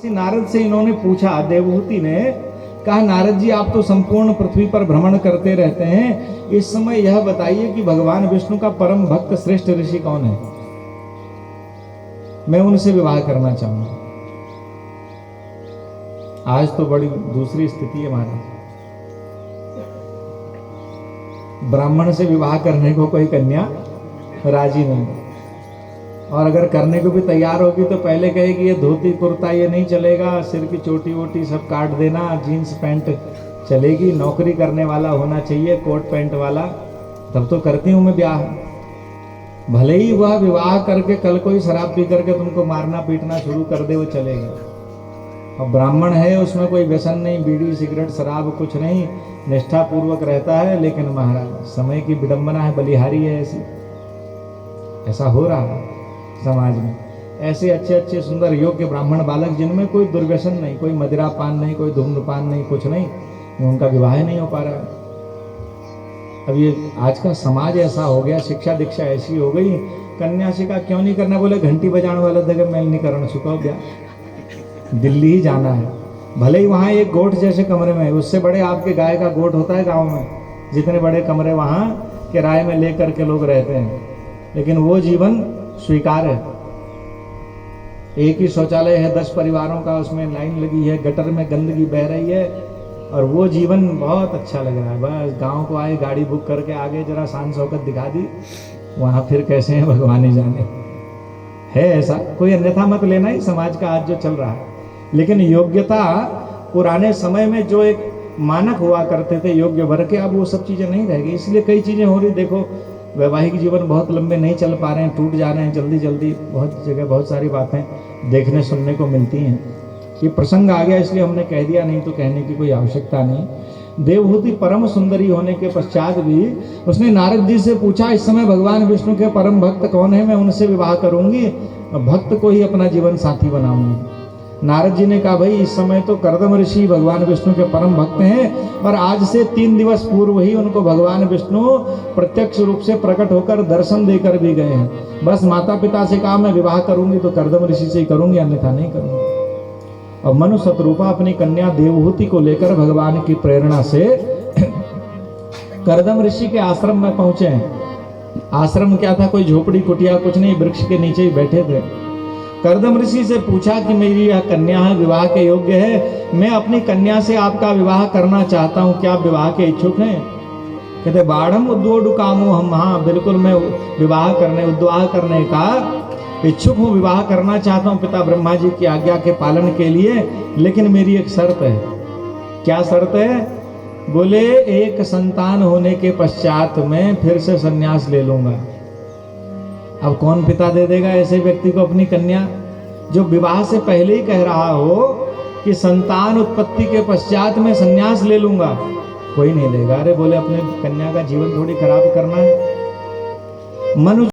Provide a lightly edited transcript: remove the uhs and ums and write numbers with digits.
नारद से इन्होंने पूछा, देवहूति ने कहा, नारद जी आप तो संपूर्ण पृथ्वी पर भ्रमण करते रहते हैं, इस समय यह बताइए कि भगवान विष्णु का परम भक्त श्रेष्ठ ऋषि कौन है? मैं उनसे विवाह करना चाहूंगा। आज तो बड़ी दूसरी स्थिति है महाराज, ब्राह्मण से विवाह करने को कोई कन्या राजी नहीं, और अगर करने को भी तैयार होगी तो पहले कहेगी ये धोती कुर्ता ये नहीं चलेगा, सिर की चोटी वोटी सब काट देना, जीन्स पैंट चलेगी, नौकरी करने वाला होना चाहिए, कोट पैंट वाला, तब तो करती हूं मैं ब्याह। भले ही वह विवाह करके कल कोई शराब पी करके तुमको मारना पीटना शुरू कर दे, वो चलेगा। और ब्राह्मण है, उसमें कोई व्यसन नहीं, बीड़ी सिगरेट शराब कुछ नहीं, निष्ठा पूर्वक रहता है। लेकिन महाराज समय की विडंबना है, बलिहारी है ऐसी, ऐसा हो रहा है समाज में। ऐसे अच्छे अच्छे सुंदर योग्य ब्राह्मण बालक जिनमें कोई दुर्व्यसन नहीं, कोई मदिरा पान नहीं, कोई धूम्रपान नहीं, कुछ नहीं, उनका विवाह नहीं हो पा रहा है। अब ये आज का समाज ऐसा हो गया, शिक्षा दीक्षा ऐसी हो गई, कन्याशिका क्यों नहीं करना? बोले घंटी बजाने वाला जगह मैं नहीं करना, सुखाओ गया, दिल्ली ही जाना है। भले ही वहाँ एक गोठ जैसे कमरे में, उससे बड़े आपके गाय का गोठ होता है गाँव में, जितने बड़े कमरे वहाँ किराए में लेकर के लोग रहते हैं, लेकिन वो जीवन स्वीकार है। एक ही शौचालय है 10 परिवारों का, उसमें लाइन लगी है, गटर में गंदगी बह रही है, और वो जीवन बहुत अच्छा लग रहा है। बस गांव को आए, गाड़ी बुक करके आगे, जरा शान शौकत दिखा दी, वहां फिर कैसे है भगवान ही जाने। है ऐसा, कोई अन्यथा मत लेना ही समाज का आज जो चल रहा है। लेकिन योग्यता पुराने समय में जो एक मानक हुआ करते थे योग्य वर के, अब वो सब चीजें नहीं रह गई। इसलिए कई चीजें हो रही, देखो वैवाहिक जीवन बहुत लंबे नहीं चल पा रहे हैं, टूट जा रहे हैं जल्दी जल्दी, बहुत जगह बहुत सारी बातें देखने सुनने को मिलती हैं। ये प्रसंग आ गया इसलिए हमने कह दिया, नहीं तो कहने की कोई आवश्यकता नहीं। देवहूति परम सुंदरी होने के पश्चात भी उसने नारद जी से पूछा, इस समय भगवान विष्णु के परम भक्त कौन है, मैं उनसे विवाह करूंगी, भक्त को ही अपना जीवन साथी बनाऊंगी। नारद जी ने कहा, भाई इस समय तो कर्दम ऋषि भगवान विष्णु के परम भक्त हैं, और आज से 3 दिवस पूर्व ही उनको भगवान विष्णु प्रत्यक्ष रूप से प्रकट होकर दर्शन देकर भी गए हैं। बस माता पिता से कहा मैं विवाह करूंगी तो कर्दम ऋषि से ही करूंगी, अन्यथा नहीं करूंगी। और मनु शतरूपा अपनी कन्या देवहूति को लेकर भगवान की प्रेरणा से कर्दम ऋषि के आश्रम में पहुंचे हैं। आश्रम क्या था, कोई झोपड़ी कुटिया कुछ नहीं, वृक्ष के नीचे ही बैठे थे। कर्दम ऋषि से पूछा कि मेरी यह कन्या है, विवाह के योग्य है, मैं अपनी कन्या से आपका विवाह करना चाहता हूँ, क्या आप विवाह के इच्छुक हैं? कहते बाढ़म उद्वोडु कामो हम, हाँ बिल्कुल मैं विवाह करने का इच्छुक हूँ, विवाह करना चाहता हूँ पिता ब्रह्मा जी की आज्ञा के पालन के लिए, लेकिन मेरी एक शर्त है। क्या शर्त है? बोले एक संतान होने के पश्चात मैं फिर से संन्यास ले लूंगा। अब कौन पिता दे देगा ऐसे व्यक्ति को अपनी कन्या, जो विवाह से पहले ही कह रहा हो कि संतान उत्पत्ति के पश्चात मैं संन्यास ले लूंगा? कोई नहीं देगा। अरे बोले अपने कन्या का जीवन थोड़ी खराब करना है। मनु